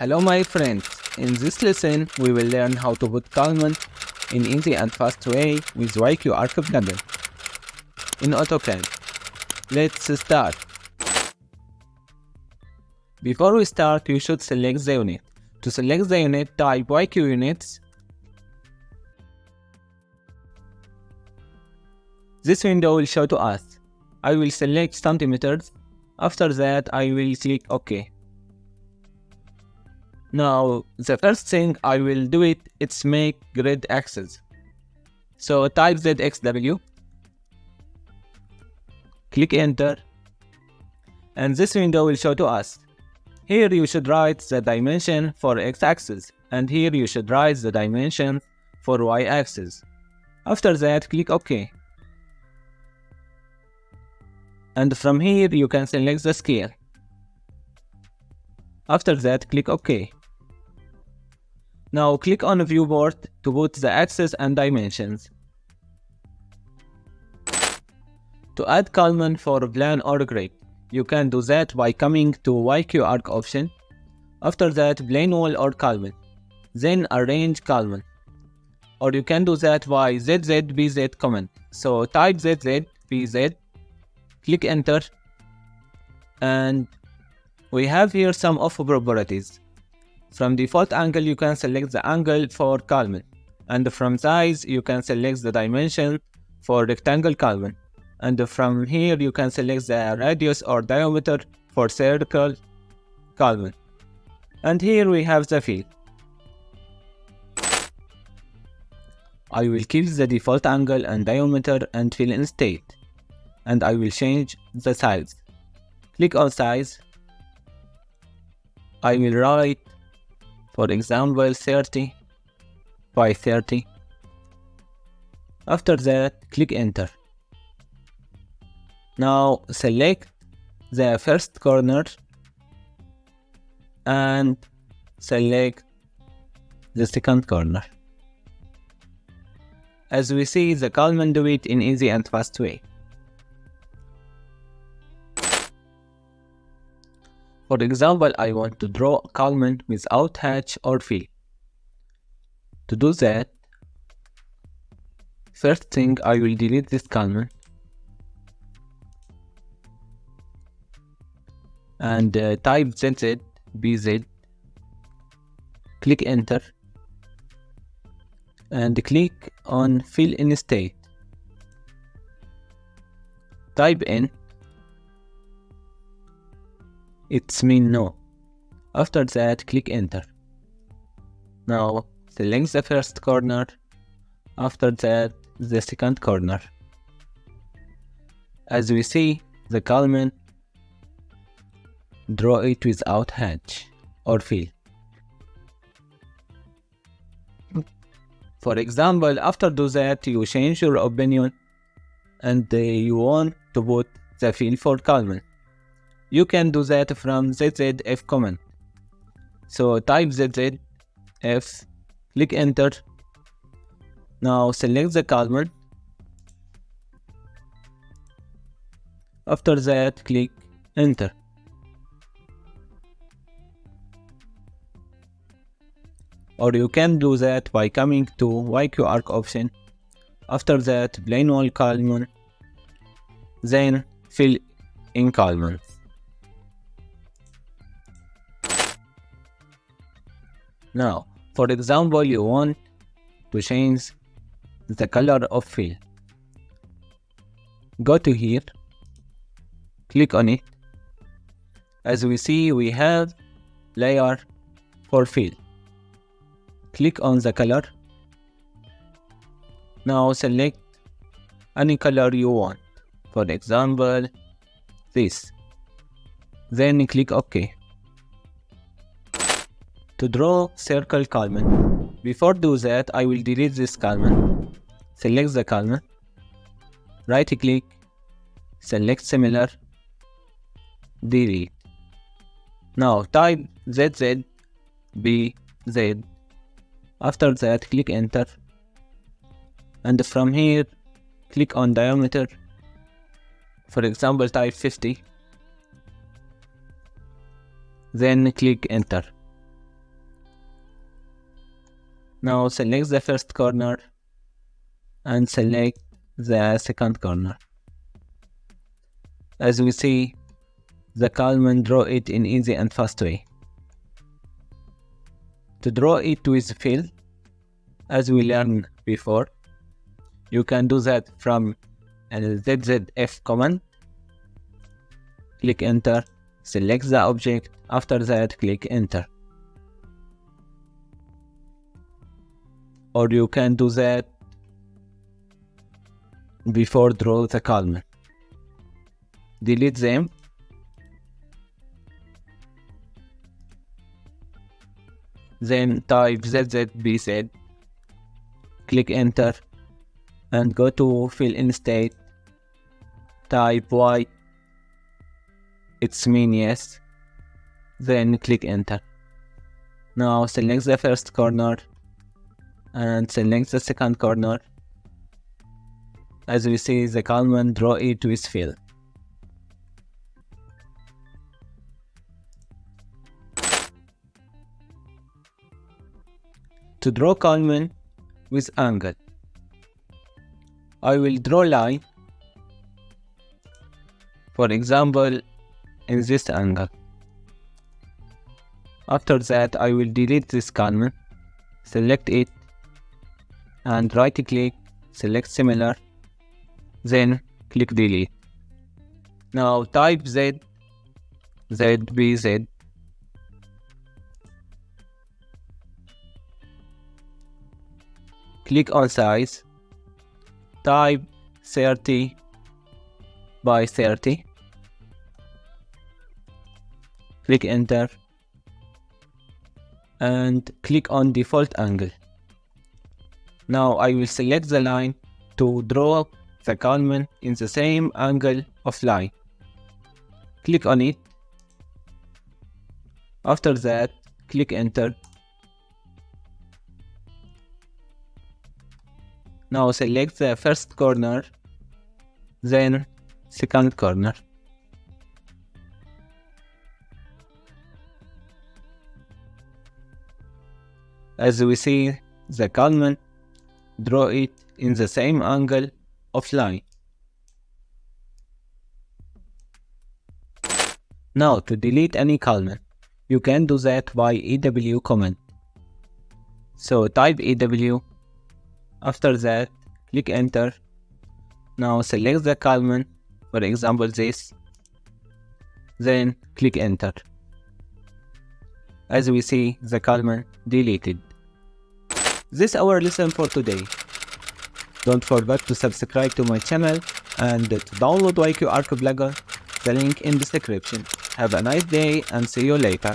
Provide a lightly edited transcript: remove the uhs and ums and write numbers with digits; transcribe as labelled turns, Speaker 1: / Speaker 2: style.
Speaker 1: Hello my friends, in this lesson we will learn how to put column in easy and fast way with Yqarch plugin in AutoCAD. Let's start. Before we start, you should select the unit. To select the unit, type YQ units. This window will show to us. I will select centimeters. After that, I will click OK. Now, the first thing I will do it's make grid axis. So type ZXW, click enter, and this window will show to us. Here you should write the dimension for x-axis, and here you should write the dimension for y-axis. After that, click OK. And from here you can select the scale. After that, click OK. Now click on Viewport to put the axis and dimensions. To add column for plan or grid, you can do that by coming to Yqarch option. After that, plane wall or column. Then arrange column. Or you can do that by ZZBZ command. So type ZZBZ, click enter, and we have here some of properties. From default angle you can select the angle for column, and from size you can select the dimension for rectangle column, and from here you can select the radius or diameter for circle column. And here we have the fill. I will keep the default angle and diameter and fill instead, and I will change the size. Click on size. I will write, for example, 30 by 30. After that, click enter. Now select the first corner and select the second corner. As we see, the column do it in easy and fast way. For example, I want to draw a column without hatch or fill. To do that, first thing I will delete this column and type ZZBZ, click enter, and click on fill instead. Type in, it's mean no. After that, click enter. Now select the first corner, after that the second corner. As we see, the column draw it without hatch or fill. For example, after do that, you change your opinion and you want to put the fill for column. You can do that from ZZF command. So type ZZF, click enter. Now select the column. After that, click enter. Or you can do that by coming to Yqarch option. After that, plane wall column, then fill in column. Now, for example, you want to change the color of fill. Go to here, click on it. As we see, we have layer for fill. Click on the color. Now select any color you want. For example, this. Then click OK. To draw circle column, before do that, I will delete this column. Select the column, right click, select similar, delete. Now type ZZBZ. After that, click enter, and from here click on diameter. For example, type 50. Then click enter. Now select the first corner and select the second corner. As we see, the Calman draw it in easy and fast way. To draw it with fill, as we learned before, you can do that from a ZZF command. Click enter, select the object, after that click enter. Or you can do that before draw the Calman. Delete them. Then type ZZBZ, click enter and go to fill in state, type Y, it's mean yes, then click enter. Now select the first corner and select the second corner. As we see, the Calman draw it with fill. To draw Calman with angle, I will draw line, for example, in this angle. After that, I will delete this Calman, select it, and right click, select similar, then click delete. Now type ZBZ, click on size, type 30 by 30, click enter and click on default angle. Now I will select the line to draw the Calman in the same angle of line. Click on it. After that, click enter. Now select the first corner, then second corner. As we see, the Calman draw it in the same angle of line. Now to delete any Calman, you can do that by EW command. So type EW. After that, click enter. Now select the Calman, for example this, then click enter. As we see, the Calman deleted. This is our lesson for today. Don't forget to subscribe to my channel and to download Yqarch plugin, the link in the description. Have a nice day and see you later.